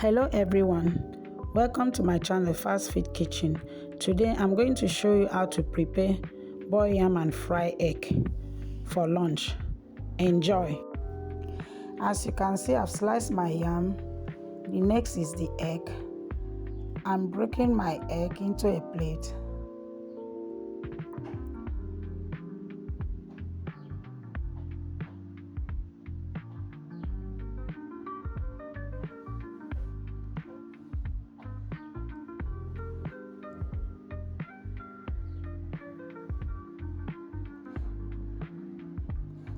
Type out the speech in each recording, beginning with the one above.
Hello everyone, welcome to my channel FastFeed Kitchen. Today I'm going to show you how to prepare boiled yam and fry egg for lunch. Enjoy. As you can see, I've sliced my yam. The next is the egg. I'm breaking my egg into a plate.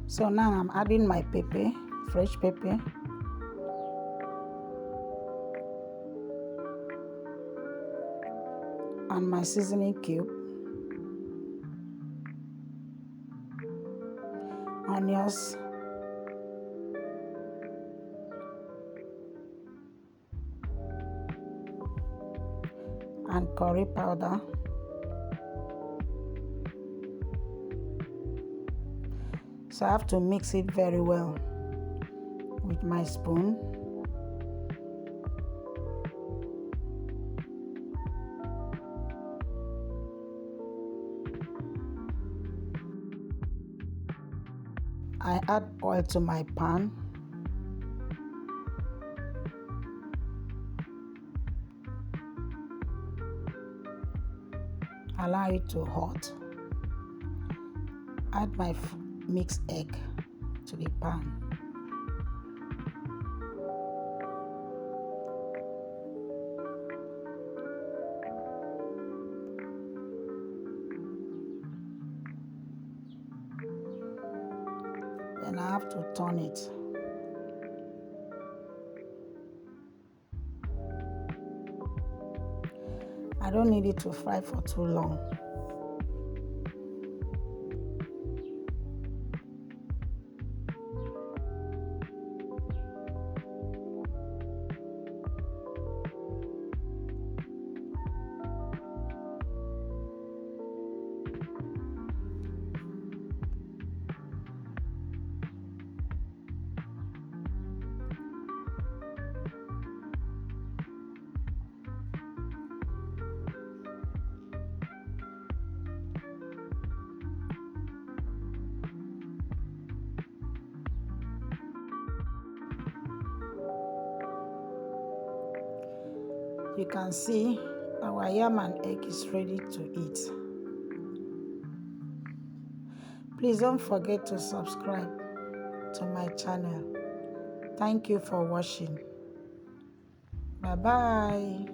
So now I'm adding my pepper, fresh pepper. And my seasoning cube. Onions. And curry powder. So I have to mix it very well with my spoon. I add oil to my pan. Allow it to hot. Add my mixed egg to the pan. Then I have to turn it. I don't need it to fry for too long. You can see our yam and egg is ready to eat. Please don't forget to subscribe to my channel. Thank you for watching. Bye bye.